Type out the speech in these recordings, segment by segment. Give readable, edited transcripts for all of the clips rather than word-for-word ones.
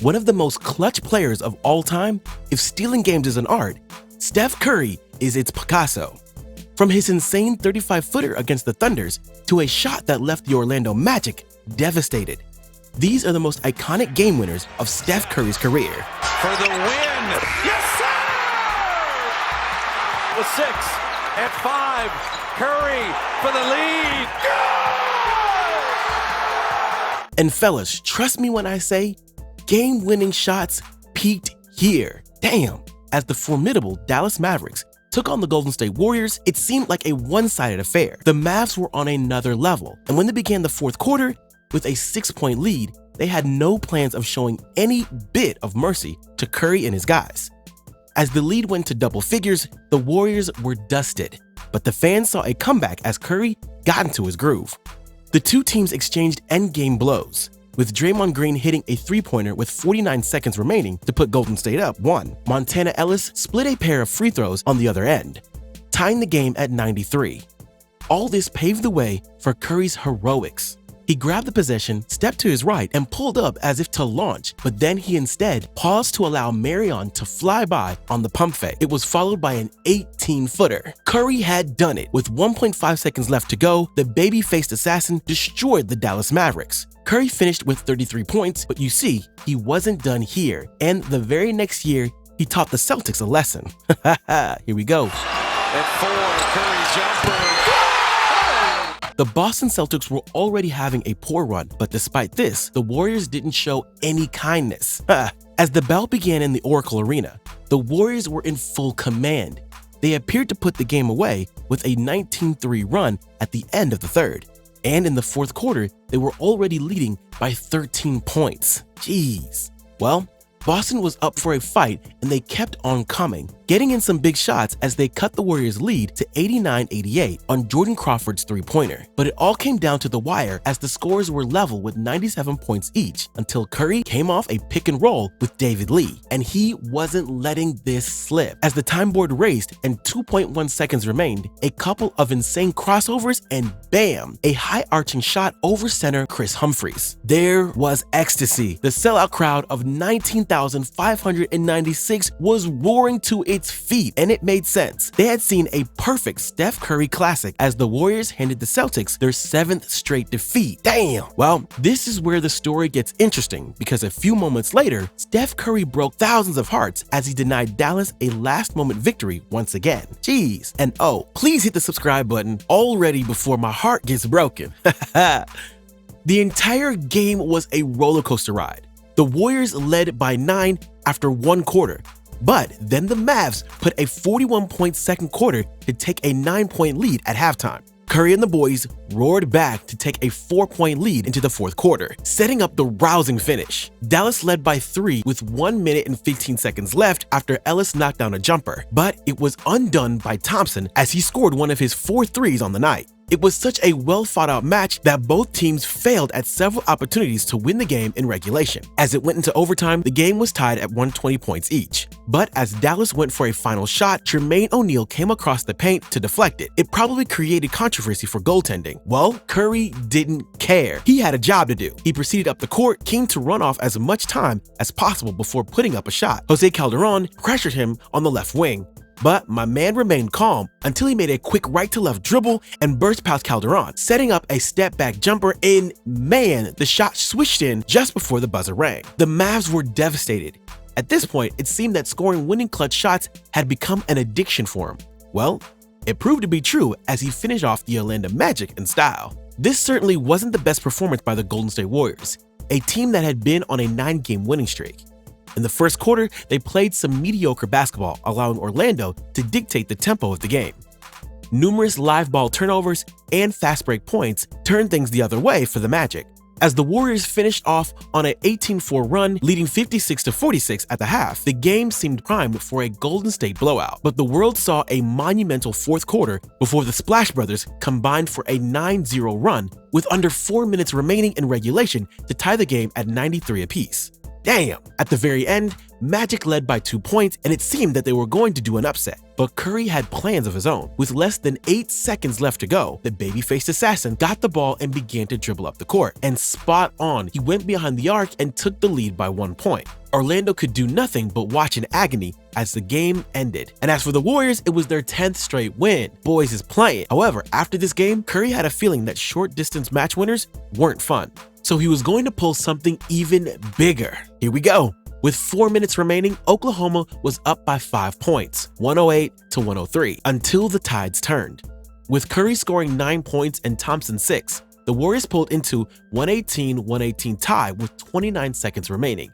One of the most clutch players of all time, if stealing games is an art, Steph Curry is its Picasso. From his insane 35-footer against the Thunders to a shot that left the Orlando Magic devastated. These are the most iconic game winners of Steph Curry's career. For the win! Yes, sir! The 6 at 5. Curry for the lead. Good! And fellas, trust me when I say, game-winning shots peaked here. Damn! As the formidable Dallas Mavericks took on the Golden State Warriors, it seemed like a one-sided affair. The Mavs were on another level, and when they began the fourth quarter with a 6-point lead, they had no plans of showing any bit of mercy to Curry and his guys. As the lead went to double figures, the Warriors were dusted, but the fans saw a comeback as Curry got into his groove. The two teams exchanged endgame blows, with Draymond Green hitting a three-pointer with 49 seconds remaining to put Golden State up 1. Montana Ellis split a pair of free throws on the other end, tying the game at 93. All this paved the way for Curry's heroics. He grabbed the possession, stepped to his right, and pulled up as if to launch, but then he instead paused to allow Marion to fly by on the pump fake. It was followed by an 18-footer. Curry had done it. With 1.5 seconds left to go, the baby-faced assassin destroyed the Dallas Mavericks. Curry finished with 33 points, but you see, he wasn't done here, and the very next year, he taught the Celtics a lesson. Here we go. At 4, Curry jumper. The Boston Celtics were already having a poor run, but despite this, the Warriors didn't show any kindness. As the bell began in the Oracle Arena, the Warriors were in full command. They appeared to put the game away with a 19-3 run at the end of the third. And in the fourth quarter, they were already leading by 13 points. Jeez. Well, Boston was up for a fight and they kept on coming, getting in some big shots as they cut the Warriors' lead to 89-88 on Jordan Crawford's three-pointer. But it all came down to the wire as the scores were level with 97 points each until Curry came off a pick and roll with David Lee, and he wasn't letting this slip. As the time board raced and 2.1 seconds remained, a couple of insane crossovers and bam, a high-arching shot over center Chris Humphries. There was ecstasy. The sellout crowd of 19,596 was roaring to its feet, and it made sense. They had seen a perfect Steph Curry classic as the Warriors handed the Celtics their 7th straight defeat. Damn! Well, this is where the story gets interesting because a few moments later, Steph Curry broke thousands of hearts as he denied Dallas a last-moment victory once again. Jeez. And oh, please hit the subscribe button already before my heart gets broken. The entire game was a roller coaster ride. The Warriors led by 9 after one quarter, but then the Mavs put a 41-point second quarter to take a 9-point lead at halftime. Curry and the boys roared back to take a 4-point lead into the fourth quarter, setting up the rousing finish. Dallas led by 3 with 1 minute and 15 seconds left after Ellis knocked down a jumper, but it was undone by Thompson as he scored one of his 4 threes on the night. It was such a well-thought-out match that both teams failed at several opportunities to win the game in regulation. As it went into overtime, the game was tied at 120 points each. But as Dallas went for a final shot, Jermaine O'Neal came across the paint to deflect it. It probably created controversy for goaltending. Well, Curry didn't care. He had a job to do. He proceeded up the court, keen to run off as much time as possible before putting up a shot. Jose Calderon pressured him on the left wing, but my man remained calm until he made a quick right-to-left dribble and burst past Calderon, setting up a step-back jumper, and man, the shot swished in just before the buzzer rang. The Mavs were devastated. At this point, it seemed that scoring winning clutch shots had become an addiction for him. Well, it proved to be true as he finished off the Orlando Magic in style. This certainly wasn't the best performance by the Golden State Warriors, a team that had been on a 9-game winning streak. In the first quarter, they played some mediocre basketball, allowing Orlando to dictate the tempo of the game. Numerous live ball turnovers and fast break points turned things the other way for the Magic, as the Warriors finished off on an 18-4 run, leading 56-46 at the half. The game seemed primed for a Golden State blowout, but the world saw a monumental fourth quarter before the Splash Brothers combined for a 9-0 run with under 4 minutes remaining in regulation to tie the game at 93 apiece. Damn! At the very end, Magic led by 2 points and it seemed that they were going to do an upset. But Curry had plans of his own. With less than 8 seconds left to go, the baby-faced assassin got the ball and began to dribble up the court. And spot on, he went behind the arc and took the lead by 1 point. Orlando could do nothing but watch in agony as the game ended. And as for the Warriors, it was their 10th straight win. Boys is playing. However, after this game, Curry had a feeling that short-distance match winners weren't fun. So he was going to pull something even bigger. Here we go. With 4 minutes remaining, Oklahoma was up by 5 points, 108 to 103, until the tides turned. With Curry scoring 9 points and Thompson 6, the Warriors pulled into 118-118 tie with 29 seconds remaining.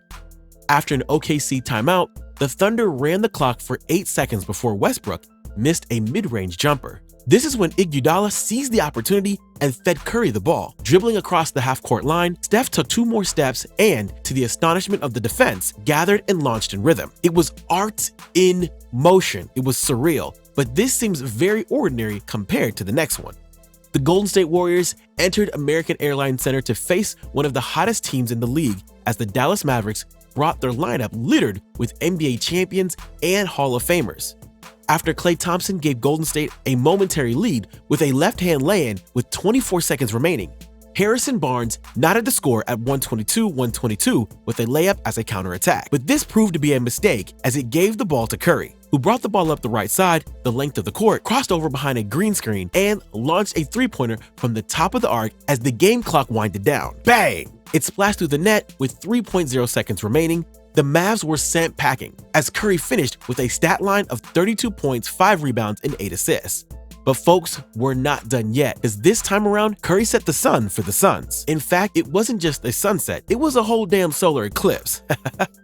After an OKC timeout, the Thunder ran the clock for 8 seconds before Westbrook missed a mid-range jumper. This is when Iguodala seized the opportunity and fed Curry the ball. Dribbling across the half-court line, Steph took 2 more steps and, to the astonishment of the defense, gathered and launched in rhythm. It was art in motion. It was surreal, but this seems very ordinary compared to the next one. The Golden State Warriors entered American Airlines Center to face one of the hottest teams in the league as the Dallas Mavericks brought their lineup littered with NBA champions and Hall of Famers. After Klay Thompson gave Golden State a momentary lead with a left-hand lay-in with 24 seconds remaining, Harrison Barnes knotted the score at 122-122 with a layup as a counterattack. But this proved to be a mistake as it gave the ball to Curry, who brought the ball up the right side, the length of the court, crossed over behind a green screen, and launched a three-pointer from the top of the arc as the game clock winded down. Bang! It splashed through the net with 3.0 seconds remaining. The Mavs were sent packing as Curry finished with a stat line of 32 points, 5 rebounds, and 8 assists. But folks, we're not done yet, because this time around, Curry set the sun for the Suns. In fact, it wasn't just a sunset, it was a whole damn solar eclipse.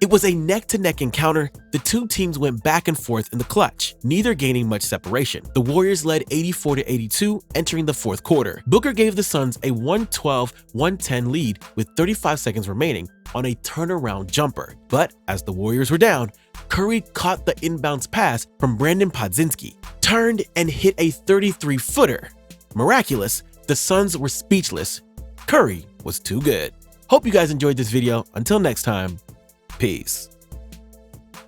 It was a neck-to-neck encounter. The two teams went back and forth in the clutch, neither gaining much separation. The Warriors led 84-82 entering the fourth quarter. Booker gave the Suns a 112-110 lead with 35 seconds remaining on a turnaround jumper. But as the Warriors were down, Curry caught the inbounds pass from Brandon Podzinski, turned and hit a 33-footer. Miraculous, the Suns were speechless. Curry was too good. Hope you guys enjoyed this video. Until next time, peace.